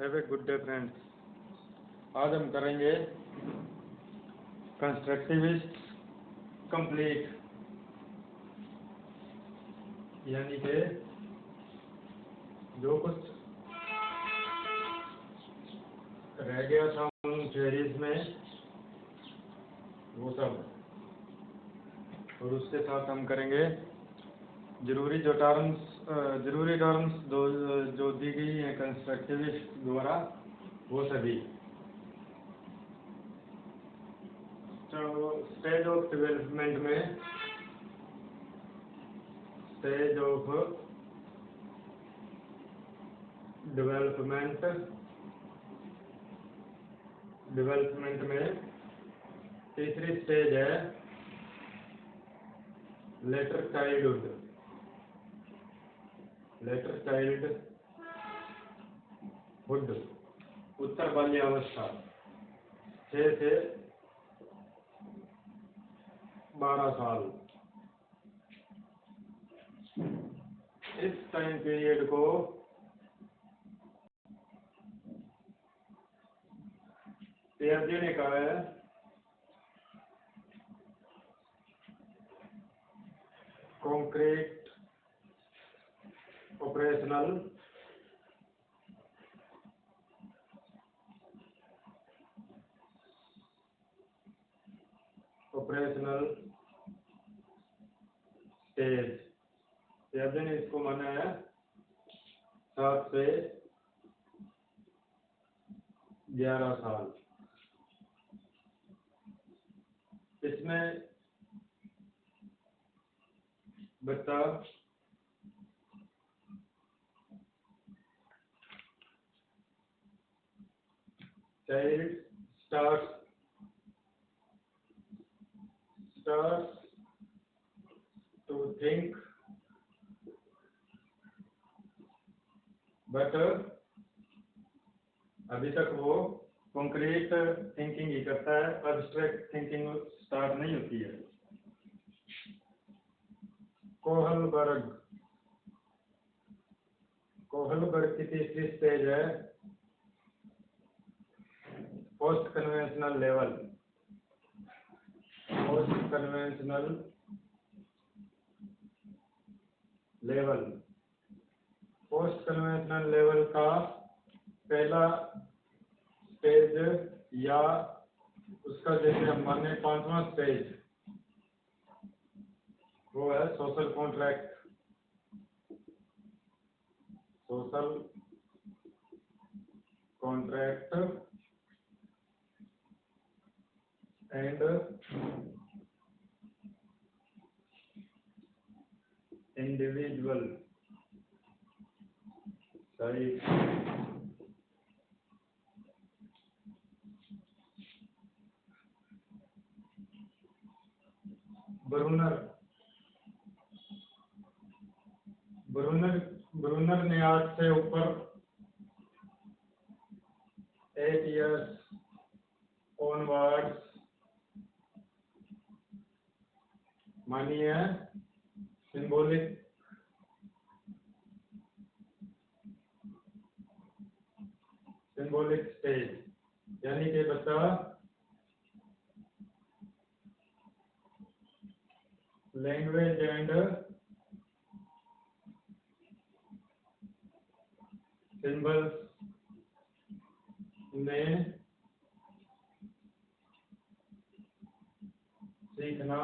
Have a good day friends. आज हम करेंगे कंस्ट्रक्टिविस्ट कंप्लीट, यानी कि जो कुछ रह गया था उन थ्योरीज में वो सब, और उसके साथ हम करेंगे जरूरी टर्म्स जो दी गई हैं कंस्ट्रक्टिविस्ट द्वारा, वो सभी। तो स्टेज ऑफ डेवलपमेंट में डेवलपमेंट में तीसरी स्टेज है लेटर चाइल्डहुड, उत्तर बाल्यावस्था, 6 से 12 साल। इस टाइम पीरियड को पियाजे ने कहा है कॉन्क्रीट ऑपरेशनल स्टेज। पियाजे ने इसको माना है 7 से 11 साल। इसमें बच्चा child starts to think, but अभी तक वो कॉन्क्रीट थिंकिंग ही करता है, एब्स्ट्रैक्ट थिंकिंग स्टार्ट नहीं होती है। कोहलबर्ग की तीसरी स्टेज है post conventional level. Post conventional level का पहला स्टेज, या उसका जैसे हम माने 5वां स्टेज, वो है social contract and individual side. Bruner ने 8 से ऊपर 8 years onwards मानी है सिंबॉलिक स्टेज, यानी कि बच्चा लैंग्वेज एंड सिंबल्स में सीखना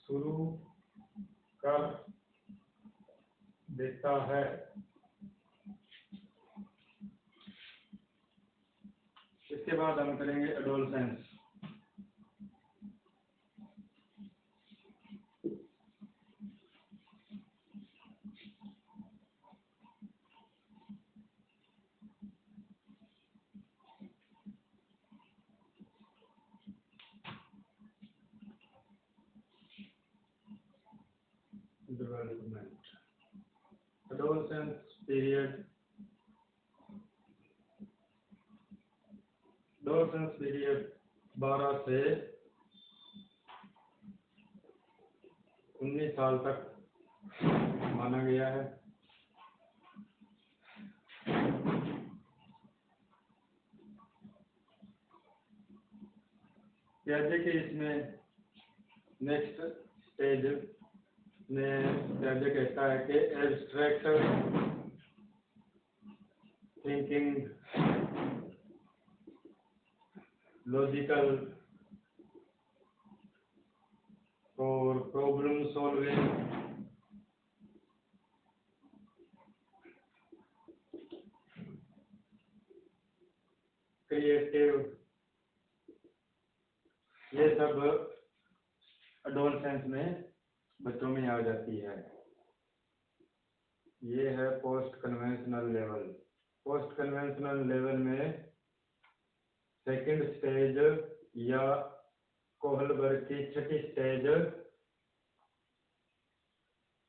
शुरू कर देता है। इसके बाद हम करेंगे एडोलसेंस। डेवलपमेंट एडोलसेंस पीरियड 12 से 19 साल तक माना गया है। प्याजे के इसमें नेक्स्ट स्टेज में प्याजे कहता है कि एब्स्ट्रैक्ट थिंकिंग, लॉजिकल और प्रॉब्लम सॉल्विंग, क्रिएटिव, ये सब एडोलसेंस में बच्चों में आ जाती है। ये है post conventional level. Post conventional level में सेकंड स्टेज या कोहलबर्ग की छठी स्टेज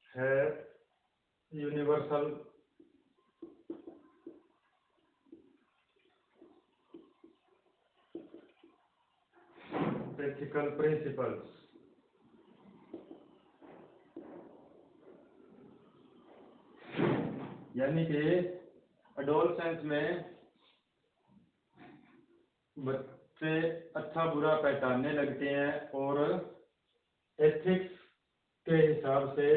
है यूनिवर्सल एथिकल प्रिंसिपल्स। यानी कि एडोलसेंस में बच्चे अच्छा बुरा पहचानने लगते हैं और एथिक्स के हिसाब से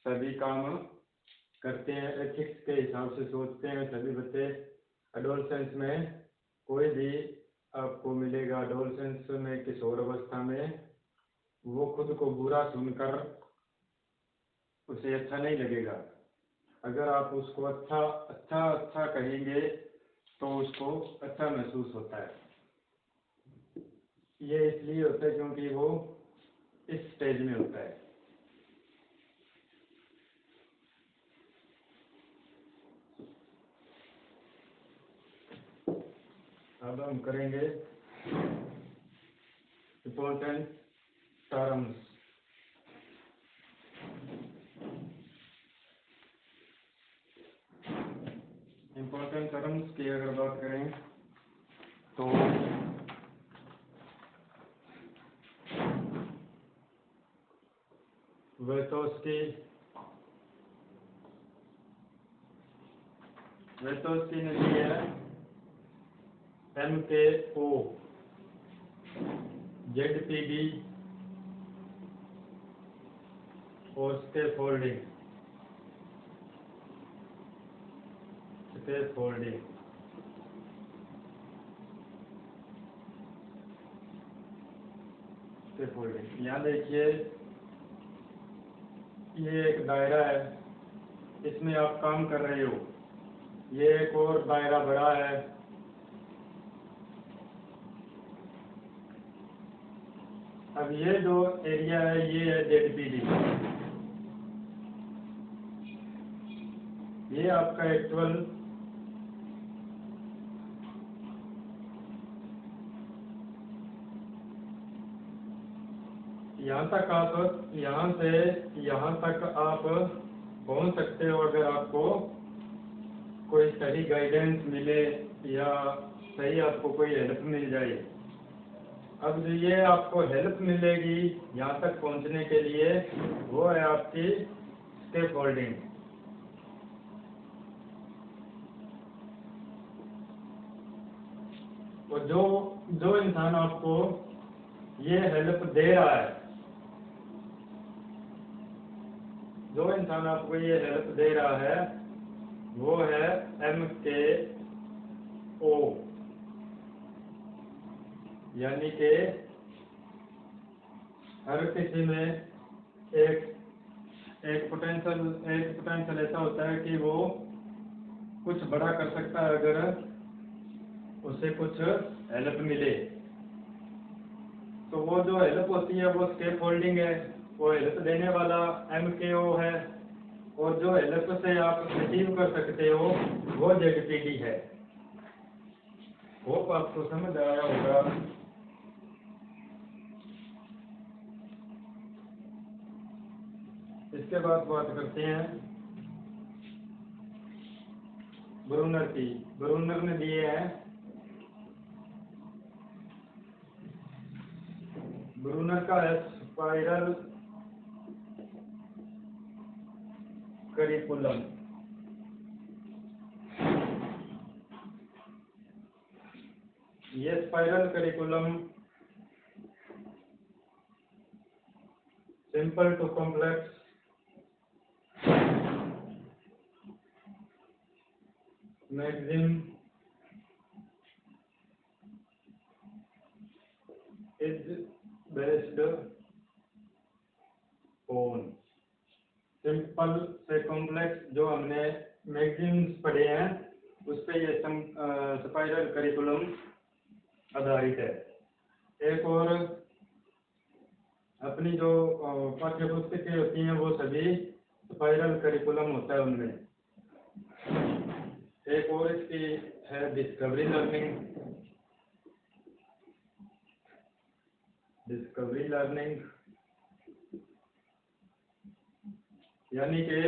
सभी काम करते हैं, एथिक्स के हिसाब से सोचते हैं सभी बच्चे। एडोलसेंस में कोई भी आपको मिलेगा एडोलसेंस में किशोर अवस्था में, वो खुद को बुरा सुनकर उसे अच्छा नहीं लगेगा। अगर आप उसको अच्छा अच्छा अच्छा कहेंगे तो उसको अच्छा महसूस होता है। ये इसलिए होता है क्योंकि वो इस स्टेज में होता है। अब हम करेंगे इम्पोर्टेंट टर्म्स। इम्पोर्टेंट टर्म्स की अगर बात करें तो वेतोस्की ने दी है MKO, ZPD और स्कैफोल्डिंग। यहाँ देखिए, ये एक दायरा है, इसमें आप काम कर रहे हो। ये एक और दायरा बड़ा है, अब ये जो एरिया है ये है ZPD। ये आपका एक्चुअल यहाँ तक आप यहाँ से यहाँ तक आप पहुँच सकते हो अगर आपको कोई सही गाइडेंस मिले या सही आपको कोई हेल्प मिल जाए। अब जो ये आपको हेल्प मिलेगी यहाँ तक पहुँचने के लिए, वो है आपकी स्कैफोल्डिंग। और जो इंसान आपको ये हेल्प दे रहा है, जो इंसान आपको ये हेल्प दे रहा है वो है MKO। यानी कि हर किसी में एक पोटेंशियल ऐसा होता है कि वो कुछ बड़ा कर सकता है अगर उसे कुछ हेल्प मिले। तो वो जो हेल्प होती है वो स्कैफोल्डिंग है, वो हेल्प देने वाला MKO है, और जो हेल्प से आप अचीव कर सकते हो वो ZPD है। होप आपको समझ आया होगा। इसके बाद बात करते हैं ब्रूनर की। ब्रूनर ने दिए हैं ब्रूनर का है स्पाइरल करिकुलम। ये spiral curriculum simple to complex, magazine is based on. Simple से कॉम्प्लेक्स जो हमने मैगजीन्स पढ़े हैं उस पे ये स्पाइरल करिकुलम आधारित है। एक और अपनी जो पाठ्य पुस्तकें होती हैं वो सभी स्पाइरल करिकुलम होता है उनमें। एक और इसकी है डिस्कवरी लर्निंग। डिस्कवरी लर्निंग यानी कि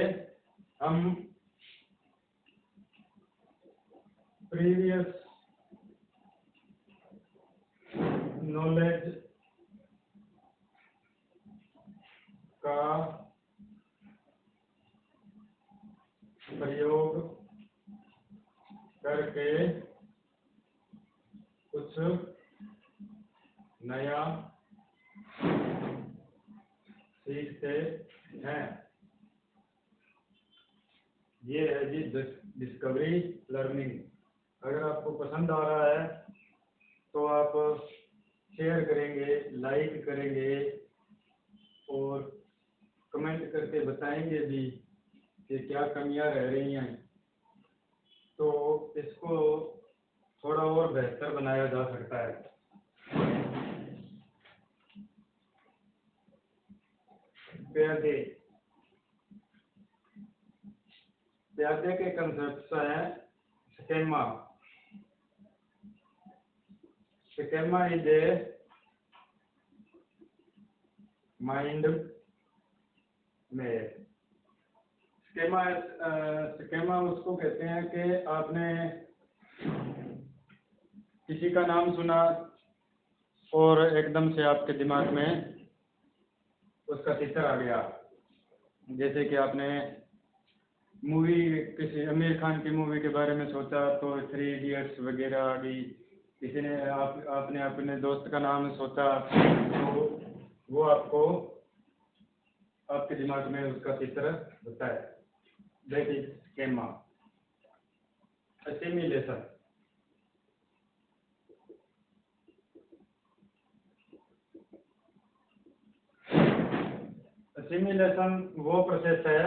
हम प्रीवियस नॉलेज का प्रयोग करके कुछ नया सीखते हैं। ये है जी डिस्कवरी लर्निंग। अगर आपको पसंद आ रहा है तो आप शेयर करेंगे, लाइक करेंगे और कमेंट करके बताएंगे भी कि क्या कमियां रह रही हैं, तो इसको थोड़ा और बेहतर बनाया जा सकता है। प्यादे प्यादे के कंसेप्ट हैं schema. Schema is a mind में। स्केमा उसको कहते हैं कि आपने किसी का नाम सुना और एकदम से आपके दिमाग में उसका चित्र आ गया। जैसे कि आपने मूवी, किसी आमिर खान की मूवी के बारे में सोचा तो 3 इडियट्स वगैरह आ गई। किसी ने आपने अपने दोस्त का नाम सोचा तो वो आपको आपके दिमाग में उसका चित्र होता है। That is schema. Assimilation assimilation वो प्रोसेस है,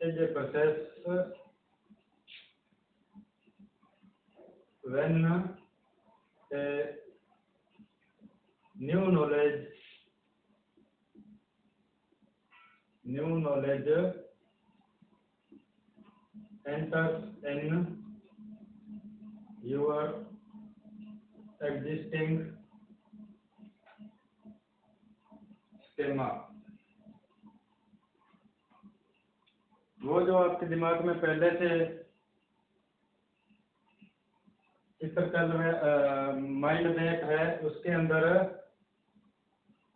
is a process when a new knowledge enters in your existing schema। वो जो आपके दिमाग में पहले से चित्र चल रहा माइंड मैप है, उसके अंदर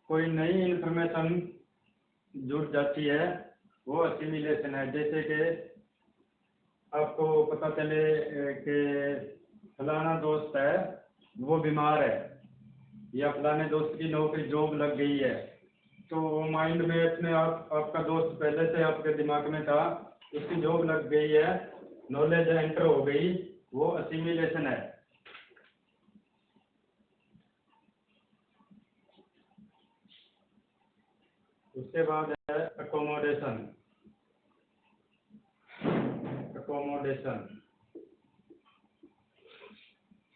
कोई नई इंफॉर्मेशन जुड़ जाती है, वो असिमिलेशन है। जैसे कि आपको पता चले कि फलाना दोस्त है वो बीमार है या फलाने दोस्त की नौकरी जॉब लग गई है, तो वो माइंड मैप में आपका दोस्त पहले से आपके दिमाग में था, उसकी जॉब लग गई है, नॉलेज एंटर हो गई, वो असिमिलेशन है। उसके बाद है अकोमोडेशन।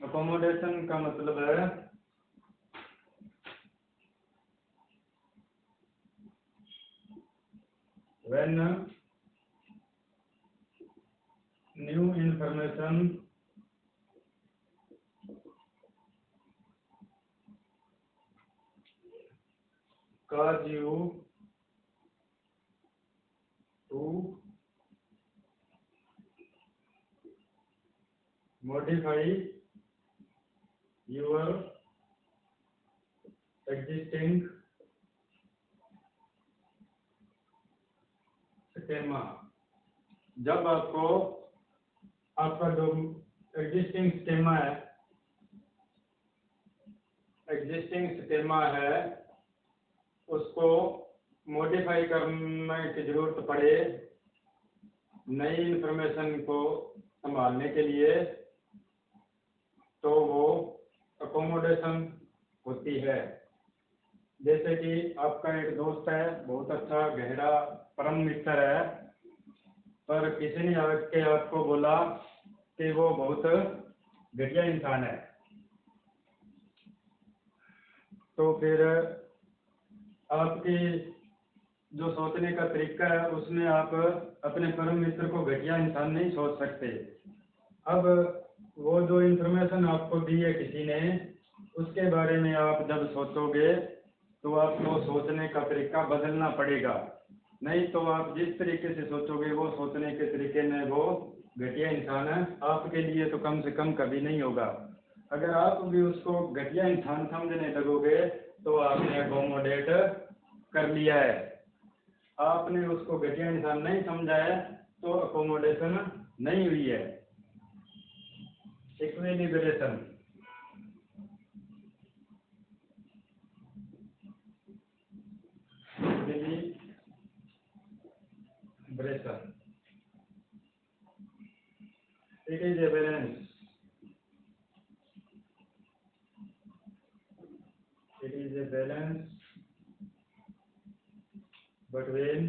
अकोमोडेशन का मतलब है when new information cause you to modify your existing schema। जब आपको आपका जो एग्जिस्टिंग स्कीमा है उसको मॉडिफाई करने की ज़रूरत पड़े, नई इंफॉर्मेशन को संभालने के लिए, तो वो अकोमोडेशन होती है। जैसे कि आपका एक दोस्त है, बहुत अच्छा गहरा परम मित्र है, पर किसी ने आके आपको बोला कि वो बहुत घटिया इंसान है, तो फिर आपकी जो सोचने का तरीका है उसमें आप अपने परम मित्र को घटिया इंसान नहीं सोच सकते। अब वो जो इंफॉर्मेशन आपको दी है किसी ने, उसके बारे में आप जब सोचोगे तो आपको सोचने का तरीका बदलना पड़ेगा, नहीं तो आप जिस तरीके से सोचोगे वो सोचने के तरीके में वो घटिया इंसान है, आपके लिए तो कम से कम कभी नहीं होगा। अगर आप भी उसको घटिया इंसान समझने लगोगे तो आपने अकोमोडेट कर लिया है। आपने उसको घटिया इंसान नहीं समझा है तो अकोमोडेशन नहीं हुई है। Equilibration, equilibration, it is a balance, it is a balance between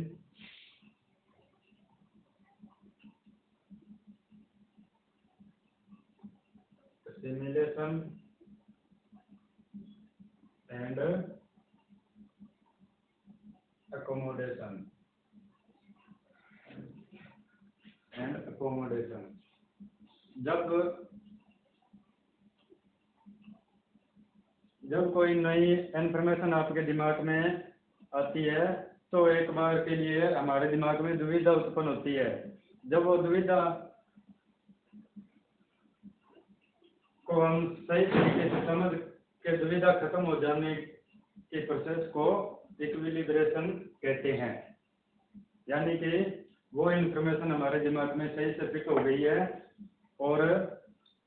assimilation and accommodation and accommodation। जब कोई नई इंफॉर्मेशन आपके दिमाग में आती है तो एक बार के लिए हमारे दिमाग में दुविधा उत्पन्न होती है। जब वो दुविधा को हम सही तरीके से समझ के दुविधा खत्म हो जाने के प्रोसेस को इक्विलिब्रेशन कहते हैं। यानी कि वो इंफॉर्मेशन हमारे दिमाग में सही से फिट हो गई है और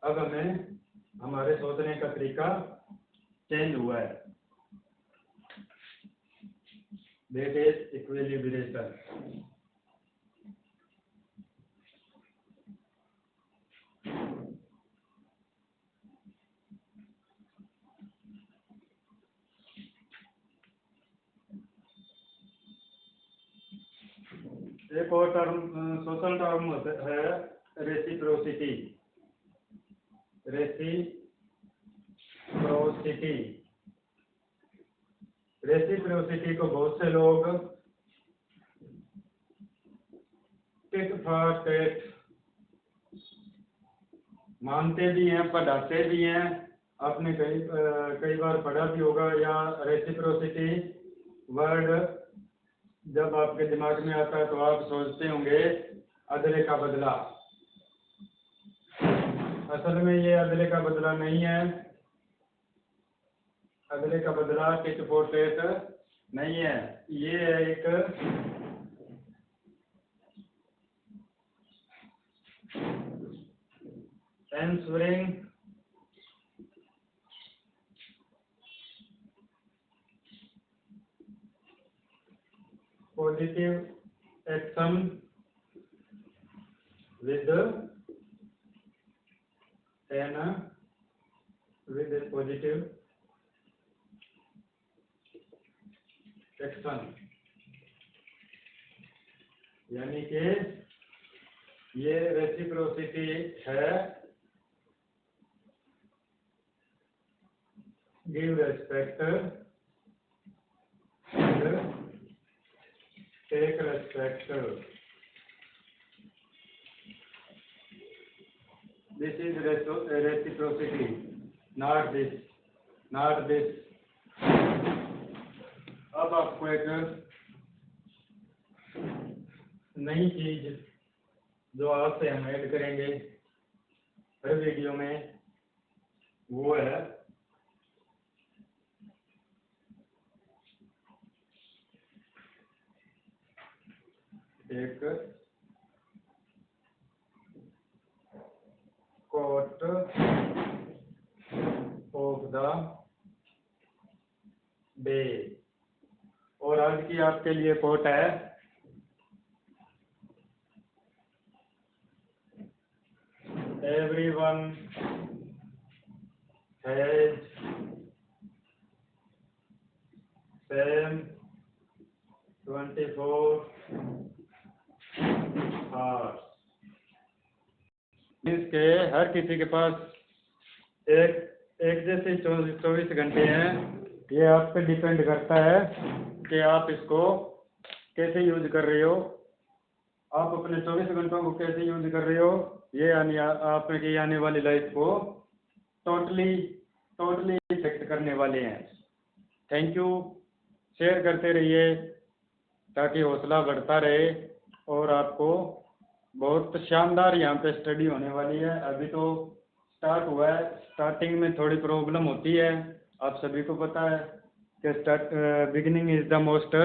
अब हमें हमारे सोचने का तरीका चेंज हुआ है। That is equilibration. एक और टर्म, सोशल टर्म है रेसिप्रोसिटी। रेसिप्रोसिटी रेसिप्रोसिटी को बहुत से लोग टिट फॉर टैट मानते भी हैं, पढ़ाते भी हैं। आपने कई बार पढ़ा भी होगा, या रेसिप्रोसिटी वर्ड जब आपके दिमाग में आता है तो आप सोचते होंगे अदले का बदला। असल में ये अदले का बदला नहीं है, अदले का बदला टिट फॉर टैट नहीं है। ये है एक ensuring positive action with a positive action। यानी कि ये रेसिप्रोसिटी है, give respect and take respect। This is reciprocity, not this, not this। अब आपको एक नई चीज जो आपसे हम ऐड करेंगे हर वीडियो में, वो है एक कोट ऑफ द डे। आज की आपके लिए कोट है, everyone has same 24 hours. Means के हर किसी के पास एक एक जैसे 24 घंटे हैं। ये आप पे डिपेंड करता है कि आप इसको कैसे यूज कर रहे हो, आप अपने 24 घंटों को कैसे यूज कर रहे हो। ये आपकी आने वाली लाइफ को टोटली टोटली इफेक्ट करने वाले हैं। Thank you. शेयर करते रहिए ताकि हौसला बढ़ता रहे, और आपको बहुत शानदार यहाँ पे स्टडी होने वाली है। अभी तो स्टार्ट हुआ है, स्टार्टिंग में थोड़ी प्रॉब्लम होती है, आप सभी को पता है कि beginning is the most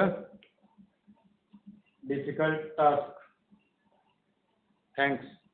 difficult task. Thanks.